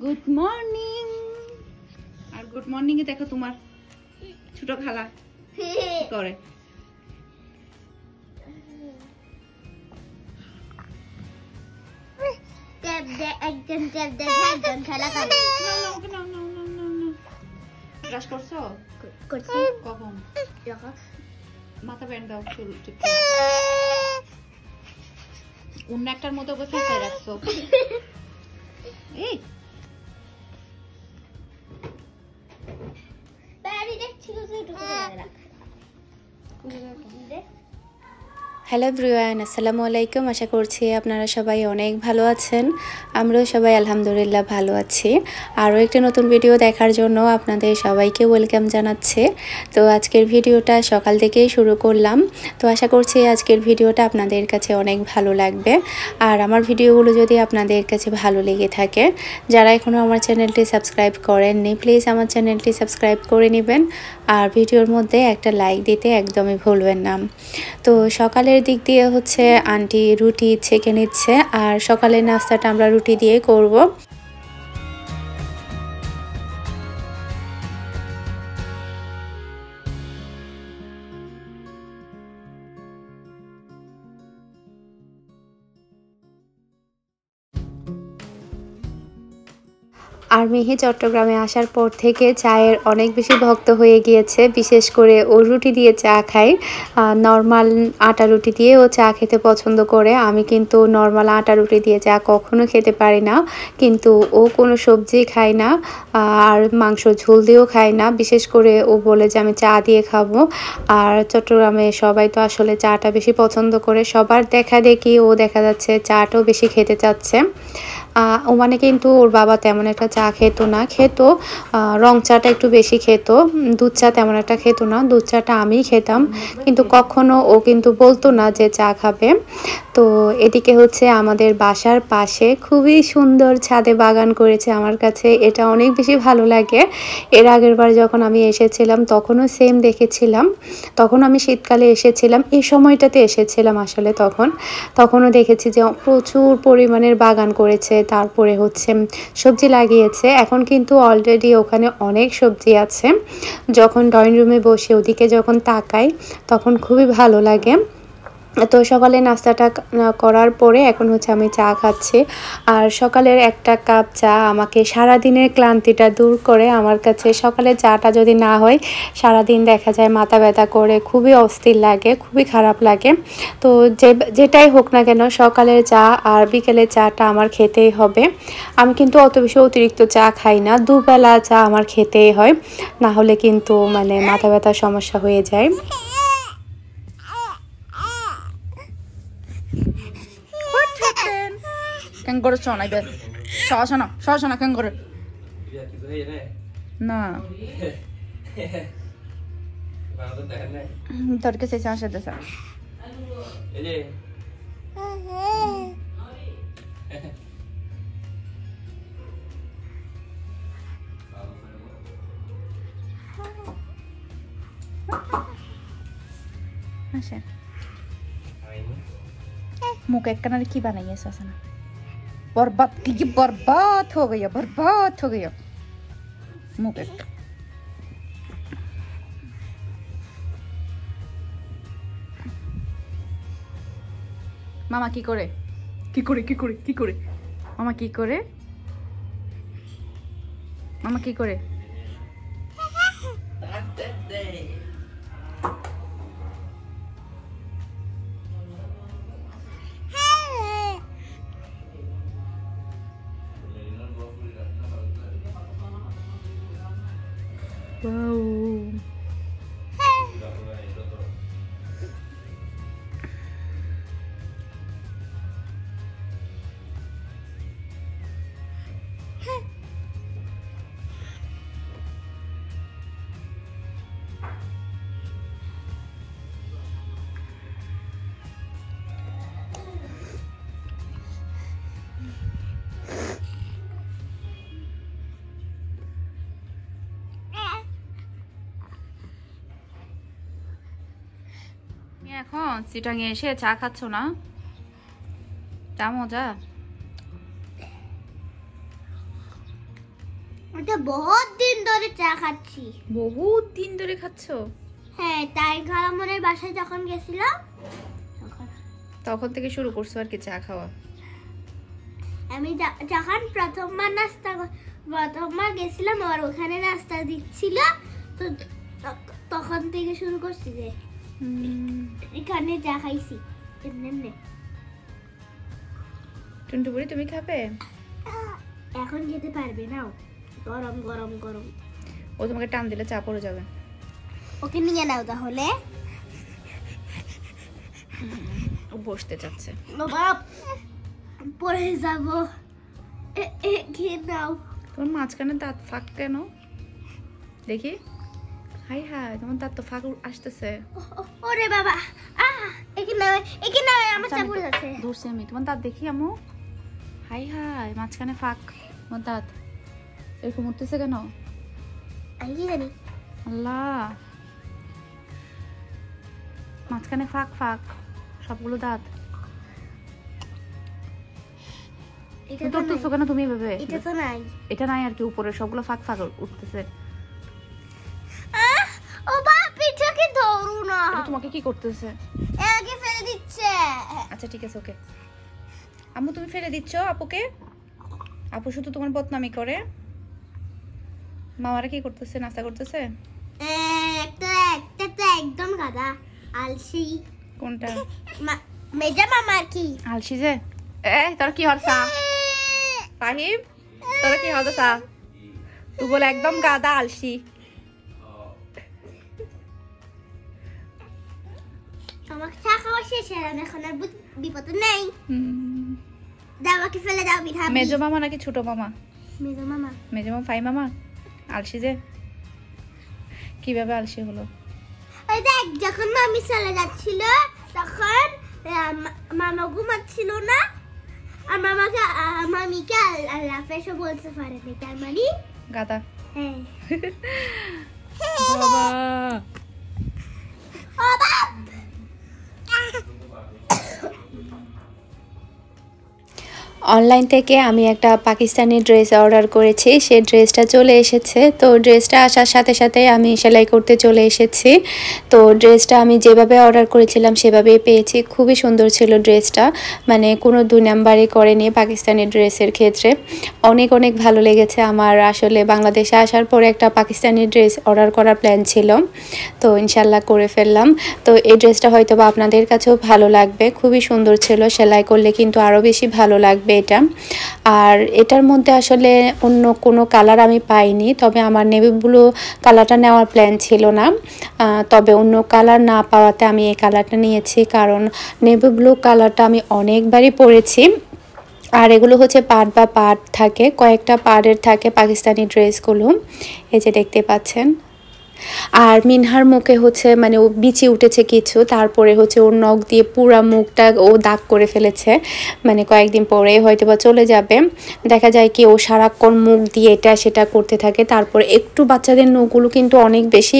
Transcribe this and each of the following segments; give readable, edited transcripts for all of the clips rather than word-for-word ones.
Good morning. আর good morning এ দেখো তোমার ছোট খালা কি করে। ব্রাশ করছো? কখন? মাথা ব্যান্ড দাও, চুল অন্য একটার মতো বসে রাখছো। এই হ্যালো এভরিওয়ান, আসসালামু আলাইকুম। আশা করছি আপনারা সবাই অনেক ভালো আছেন। আমরাও সবাই আলহামদুলিল্লাহ ভালো আছি। আরও একটি নতুন ভিডিও দেখার জন্য আপনাদের সবাইকে ওয়েলকাম জানাচ্ছি। তো আজকের ভিডিওটা সকাল থেকেই শুরু করলাম। তো আশা করছি আজকের ভিডিওটা আপনাদের কাছে অনেক ভালো লাগবে। আর আমার ভিডিওগুলো যদি আপনাদের কাছে ভালো লেগে থাকে, যারা এখনও আমার চ্যানেলটি সাবস্ক্রাইব করেননি, প্লিজ আমার চ্যানেলটি সাবস্ক্রাইব করে নেবেন। আর ভিডিওর মধ্যে একটা লাইক দিতে একদমই ভুলবেন না। তো সকালের দিক দিয়ে হচ্ছে আন্টি রুটি ছেঁকে নিচ্ছে, আর সকালের নাস্তাটা আমরা রুটি দিয়ে করব। আর মেহি চট্টগ্রামে আসার পর থেকে চায়ের অনেক বেশি ভক্ত হয়ে গিয়েছে। বিশেষ করে ও রুটি দিয়ে চা খায়। নর্মাল আটা রুটি দিয়ে ও চা খেতে পছন্দ করে। আমি কিন্তু নর্মাল আটা রুটি দিয়ে চা কখনো খেতে পারি না। কিন্তু ও কোনো সবজি খায় না, আর মাংস ঝোল দিয়েও খায় না। বিশেষ করে ও বলে যে আমি চা দিয়ে খাবো। আর চট্টগ্রামে সবাই তো আসলে চাটা বেশি পছন্দ করে। সবার দেখা দেখি ও দেখা যাচ্ছে চাটাও বেশি খেতে চাচ্ছে। ও মানে কিন্তু ওর বাবা তেমন একটা চা খেত না, খেত রং চাটা একটু বেশি খেত, দুধ চা তেমন একটা খেত না। দুধ চাটা আমিই খেতাম, কিন্তু কখনো ও কিন্তু বলতো না যে চা খাবে। তো এদিকে হচ্ছে আমাদের বাসার পাশে খুবই সুন্দর ছাদে বাগান করেছে। আমার কাছে এটা অনেক বেশি ভালো লাগে। এর আগের বার যখন আমি এসেছিলাম তখনও সেম দেখেছিলাম। তখন আমি শীতকালে এসেছিলাম, এই সময়টাতে এসেছিলাম আসলে। তখনও দেখেছি যে প্রচুর পরিমাণের বাগান করেছে। তারপরে হচ্ছে সবজি লাগিয়েছে। এখন কিন্তু অলরেডি ওখানে অনেক সবজি আছে। যখন ড্রয়িং রুমে বসে ওদিকে যখন তাকাই তখন খুবই ভালো লাগে। তো সকালে নাস্তাটা করার পরে এখন হচ্ছে আমি চা খাচ্ছি। আর সকালের একটা কাপ চা আমাকে সারাদিনের ক্লান্তিটা দূর করে। আমার কাছে সকালে চাটা যদি না হয় সারাদিন দেখা যায় মাথা ব্যথা করে, খুবই অস্থির লাগে, খুবই খারাপ লাগে। তো যেটাই হোক না কেন সকালের চা আর বিকেলের চাটা আমার খেতেই হবে। আমি কিন্তু অত বেশি অতিরিক্ত চা খাই না, দুবেলা চা আমার খেতেই হয়, না হলে কিন্তু মানে মাথা ব্যথার সমস্যা হয়ে যায়। ক্যাঙ্গোরে শোনাই বে শোনা ক্যাঙ্গোরে না তোর কাছে চা সাথে চা আসে मुँह एक कनारे की बनाई है सासना बर्बाद हो गया मुँह एक मामा की करे मामा की करे এখন চিটাঙে এসে চা খাচ্ছ না? চা মজা। এটা বহুত দিন ধরে চা খাচ্ছি। বহুত দিন ধরে খাচ্ছো? হ্যাঁ, তাই খালামনের বাসায় যখন গেছিলাম তখন থেকে শুরু করছো আর কি চা খাওয়া? আমি যখন প্রথমবার গেছিলাম আর ওখানে নাস্তা দিচ্ছিল, তো তখন থেকে শুরু করছি যে এখানে চা খাইছি এমনি। টুনটুবুড়ি তুমি খাবে? এখন খেতে পারবে না, গরম গরম গরম। ও তোমাকে টান দিলে চা পড়ে যাবে। ওকে নিয়ে নাও তাহলে। ও বসতে চাচ্ছে। বাপ পড়ে যাব। খেয়ে নাও। তোমার মাঝখানে দাঁত ফাঁক কেন দেখি? হাই হাই, তোমার দাঁত তো ফাঁক আসতেছে। ওরে বাবা, এখানে আমার চা পড়ে যাচ্ছে। ধরছি আমি তোমার দাঁত দেখি আম্মু। হাই হাই, মাঝখানে ফাঁক তোমার দাঁত এরকম উঠতেছে কেন? আমি কি জানি। আল্লাহ, মাঝখানে ফাঁক ফাঁক সবগুলো দাঁত। ধরতেছো কেন তুমি এভাবে? এটা তো নাই। এটা নাই আর কি, উপরে সবগুলো ফাঁক ফাঁক উঠতেছে। ও বাপ, পিঠাকে ধরু না। তোমাকে কি করতেছে? একে ফেলে দিচ্ছে। আচ্ছা ঠিক আছে, ওকে। আম্মু তুমি ফেলে দিচ্ছ আপুকে? আপু শুধু তোমার বদনামি করে। মামারা কি করতেছে? নাস্তা করতেছে? একটা তো একদম গাদা আলসি। কোনটা? মেজা মামা কি আলসি যে? তোর কি হরসা ফাহিম? তোর কি হরসা? তুই বলে একদম গাদা আলসি। আমার চা খাওয়া শেষ, এখন আর বিপদ নেই। দাওয়াকে ফেলে দাও পিঠা। মেজো মামা নাকি ছোট মামা? মেজো মামা। মেজো মামা ফাই মামা আলসি যে? কিভাবে আলসি হলো? ওই দেখ, যখন মামি চলে যাচ্ছিল তখন মামা ঘুমাচ্ছিল না, আর মামিকে আল্লাহ হাফেজও বলতে পারেনি, তার মানে গাদা। হ্যাঁ। বাবা ও বাপ। অনলাইন থেকে আমি একটা পাকিস্তানি ড্রেস অর্ডার করেছি, সেই ড্রেসটা চলে এসেছে। তো ড্রেসটা আসার সাথে সাথে আমি সেলাই করতে চলে এসেছি। তো ড্রেসটা আমি যেভাবে অর্ডার করেছিলাম সেভাবেই পেয়েছি। খুবই সুন্দর ছিল ড্রেসটা, মানে কোনো দুই নাম্বারই করেনি পাকিস্তানি ড্রেসের ক্ষেত্রে। অনেক অনেক ভালো লেগেছে আমার। আসলে বাংলাদেশে আসার পরে একটা পাকিস্তানি ড্রেস অর্ডার করার প্ল্যান ছিল, তো ইনশাল্লাহ করে ফেললাম। তো এই ড্রেসটা হয়তো বা আপনাদের কাছেও ভালো লাগবে, খুবই সুন্দর ছিল। সেলাই করলে কিন্তু আরও বেশি ভালো লাগবে এটা। আর এটার মধ্যে আসলে অন্য কোনো কালার আমি পাইনি, তবে আমার নেভি ব্লু কালারটা নেওয়ার প্ল্যান ছিল না। তবে অন্য কালার না পাওয়াতে আমি এই কালারটা নিয়েছি, কারণ নেভি ব্লু কালারটা আমি অনেকবারই পরেছি। আর এগুলো হচ্ছে পার্ট বা পার্ট থাকে, কয়েকটা পার্টের থাকে পাকিস্তানি ড্রেসগুলো, এই যে দেখতে পাচ্ছেন। আর মিনহার মুখে হচ্ছে মানে ও বিচি উঠেছে কিছু, তারপরে হচ্ছে ওর নখ দিয়ে পুরা মুখটা ও দাগ করে ফেলেছে। মানে কয়েকদিন পরে হয়তো বা চলে যাবে। দেখা যায় কি ও সারাক্ষণ মুখ দিয়ে এটা সেটা করতে থাকে। তারপরে একটু বাচ্চাদের নখগুলো কিন্তু অনেক বেশি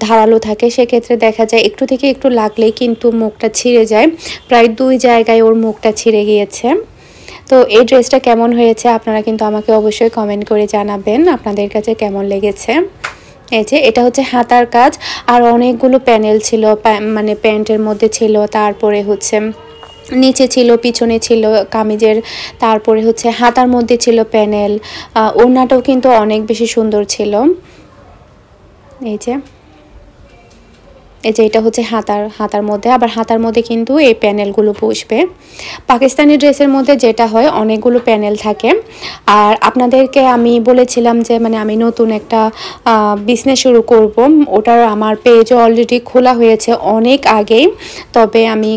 ধারালো থাকে, সেক্ষেত্রে দেখা যায় একটু থেকে একটু লাগলেই কিন্তু মুখটা ছিঁড়ে যায়। প্রায় 2 জায়গায় ওর মুখটা ছিঁড়ে গিয়েছে। তো এই ড্রেসটা কেমন হয়েছে আপনারা কিন্তু আমাকে অবশ্যই কমেন্ট করে জানাবেন আপনাদের কাছে কেমন লেগেছে। এই যে এটা হচ্ছে হাতার কাজ, আর অনেকগুলো প্যানেল ছিল, মানে প্যান্টের মধ্যে ছিল, তারপরে হচ্ছে নিচে ছিল, পিছনে ছিল কামিজের, তারপরে হচ্ছে হাতার মধ্যে ছিল প্যানেল। ওড়নাটাও কিন্তু অনেক বেশি সুন্দর ছিল। এই যে এটা হচ্ছে হাতার মধ্যে, আবার হাতার মধ্যে কিন্তু এই প্যানেলগুলো বসবে। পাকিস্তানি ড্রেসের মধ্যে যেটা হয় অনেকগুলো প্যানেল থাকে। আর আপনাদেরকে আমি বলেছিলাম যে মানে আমি নতুন একটা বিজনেস শুরু করব, ওটার আমার পেজও অলরেডি খোলা হয়েছে অনেক আগেই, তবে আমি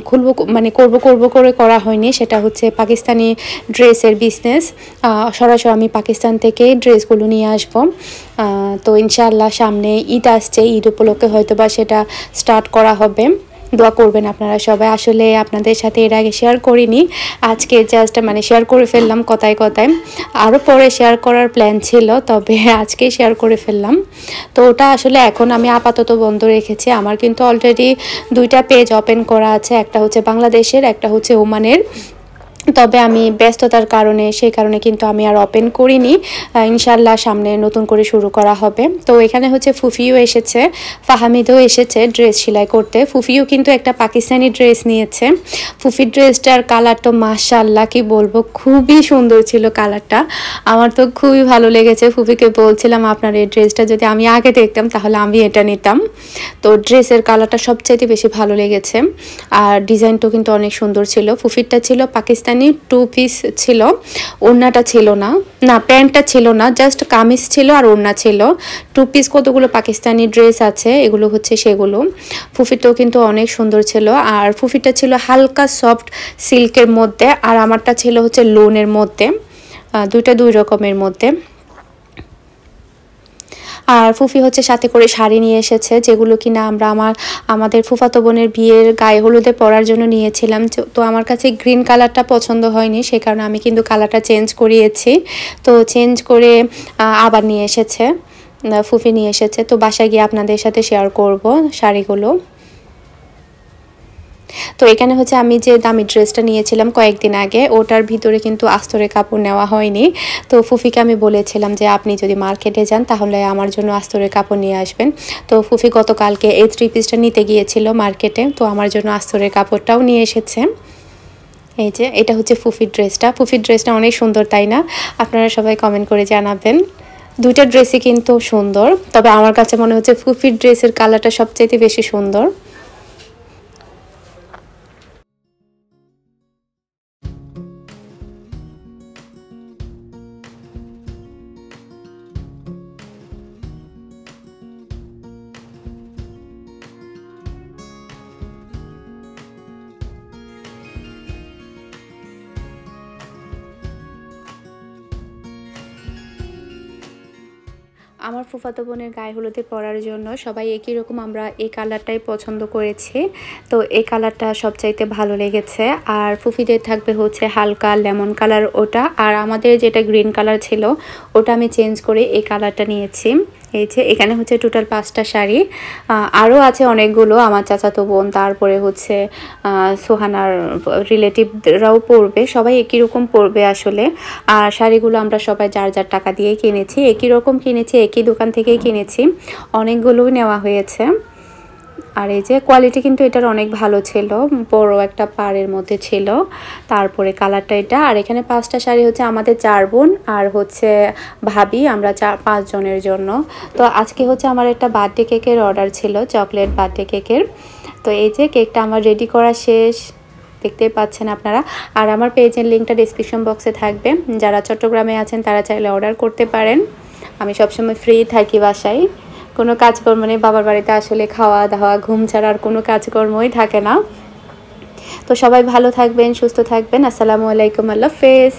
করব করে করা হয়নি। সেটা হচ্ছে পাকিস্তানি ড্রেসের বিজনেস। সরাসরি আমি পাকিস্তান থেকেই ড্রেসগুলো নিয়ে আসবো। তো ইনশাআল্লাহ সামনে ঈদ আসছে, ঈদ উপলক্ষে হয়তো বা সেটা স্টার্ট করা হবে। দোয়া করবেন আপনারা সবাই। আসলে আপনাদের সাথে এর আগে শেয়ার করিনি, আজকে জাস্ট মানে শেয়ার করে ফেললাম কথায় কথায়। আরও পরে শেয়ার করার প্ল্যান ছিল, তবে আজকেই শেয়ার করে ফেললাম। তো ওটা আসলে এখন আমি আপাতত বন্ধ রেখেছি। আমার কিন্তু অলরেডি 2টা পেজ ওপেন করা আছে, একটা হচ্ছে বাংলাদেশের, একটা হচ্ছে ওমানের। তবে আমি ব্যস্ততার কারণে সেই কারণে কিন্তু আমি আর ওপেন করিনি। ইনশাল্লাহ সামনে নতুন করে শুরু করা হবে। তো এখানে হচ্ছে ফুফিও এসেছে, ফাহামিদও এসেছে ড্রেস সেলাই করতে। ফুফিও কিন্তু একটা পাকিস্তানি ড্রেস নিয়েছে। ফুফির ড্রেসটার কালার তো মাশাআল্লাহ কি বলবো, খুবই সুন্দর ছিল কালারটা। আমার তো খুবই ভালো লেগেছে। ফুফিকে বলছিলাম আপনার এই ড্রেসটা যদি আমি আগে দেখতাম তাহলে আমি এটা নিতাম। তো ড্রেসের কালারটা সবচাইতে বেশি ভালো লেগেছে, আর ডিজাইনটাও কিন্তু অনেক সুন্দর ছিল। ফুফিরটা ছিল পাকিস্তানি 2 পিস ছিল, ওড়নাটা ছিল না, প্যান্টটা ছিল না, জাস্ট কামিজ ছিল আর ওড়না ছিল। 2 পিস কতগুলো পাকিস্তানি ড্রেস আছে এগুলো হচ্ছে সেগুলো। ফুফিরটাও কিন্তু অনেক সুন্দর ছিল, আর ফুফিরটা ছিল হালকা সফট সিল্কের মধ্যে, আর আমারটা ছিল হচ্ছে লোনের মধ্যে, দুইটা 2 রকমের মধ্যে। আর ফুফি হচ্ছে সাথে করে শাড়ি নিয়ে এসেছে, যেগুলো কিনা আমরা আমাদের ফুফাতো বোনের বিয়ের গায়ে হলুদে পরার জন্য নিয়েছিলাম। তো আমার কাছে গ্রিন কালারটা পছন্দ হয়নি, সে কারণে আমি কিন্তু কালারটা চেঞ্জ করিয়েছি। তো চেঞ্জ করে আবার নিয়ে এসেছে, ফুফি নিয়ে এসেছে। তো বাসায় গিয়ে আপনাদের সাথে শেয়ার করব শাড়িগুলো। তো এখানে হচ্ছে আমি যে দামি ড্রেসটা নিয়েছিলাম কয়েকদিন আগে, ওটার ভিতরে কিন্তু আস্তরের কাপড় নেওয়া হয়নি। তো ফুফিকে আমি বলেছিলাম যে আপনি যদি মার্কেটে যান তাহলে আমার জন্য আস্তরের কাপড় নিয়ে আসবেন। তো ফুফি গতকালকে এই 3 পিসটা নিতে গিয়েছিল মার্কেটে, তো আমার জন্য আস্তরের কাপড়টাও নিয়ে এসেছে। এই যে এটা হচ্ছে ফুফির ড্রেসটা। ফুফির ড্রেসটা অনেক সুন্দর, তাই না? আপনারা সবাই কমেন্ট করে জানাবেন। দুইটা ড্রেসই কিন্তু সুন্দর, তবে আমার কাছে মনে হচ্ছে ফুফির ড্রেসের কালারটা সবচেয়ে বেশি সুন্দর। আমার ফুফাতো বোনের গায়ে হলুদে পরার জন্য সবাই একই রকম আমরা এই কালারটাই পছন্দ করেছি। তো এই কালারটা সবচাইতে ভালো লেগেছে। আর ফুফিদের থাকবে হচ্ছে হালকা লেমন কালার ওটা, আর আমাদের যেটা গ্রিন কালার ছিল ওটা আমি চেঞ্জ করে এই কালারটা নিয়েছি। এই যে এখানে হচ্ছে টোটাল 5টা শাড়ি, আরও আছে অনেকগুলো। আমার চাচাতো বোন, তারপরে হচ্ছে সোহানার রিলেটিভরাও পরবে, সবাই একই রকম পরবে আসলে। আর শাড়িগুলো আমরা সবাই যার যার টাকা দিয়ে কিনেছি, একই রকম কিনেছি, একই দোকান থেকেই কিনেছি, অনেকগুলোই নেওয়া হয়েছে। আর এই যে কোয়ালিটি কিন্তু এটার অনেক ভালো ছিল, বড় একটা পাড়ের মধ্যে ছিল। তারপরে কালারটা এটা। আর এখানে 5টা শাড়ি হচ্ছে আমাদের 4 বোন আর হচ্ছে ভাবি, আমরা 5 জনের জন্য। তো আজকে হচ্ছে আমার একটা বার্থডে কেকের অর্ডার ছিল, চকলেট বার্থডে কেকের। তো এই যে কেকটা আমার রেডি করা শেষ, দেখতেই পাচ্ছেন আপনারা। আর আমার পেজের লিঙ্কটা ডেসক্রিপশন বক্সে থাকবে, যারা চট্টগ্রামে আছেন তারা চাইলে অর্ডার করতে পারেন। আমি সবসময় ফ্রি থাকি বাসায়, কোনো কাজকর্ম নেই। বাবার বাড়িতে আসলে খাওয়া দাওয়া ঘুম ছাড়া আর কোনো কাজকর্মই থাকে না। তো সবাই ভালো থাকবেন, সুস্থ থাকবেন। আসসালামু আলাইকুম, আল্লাহ হাফেজ।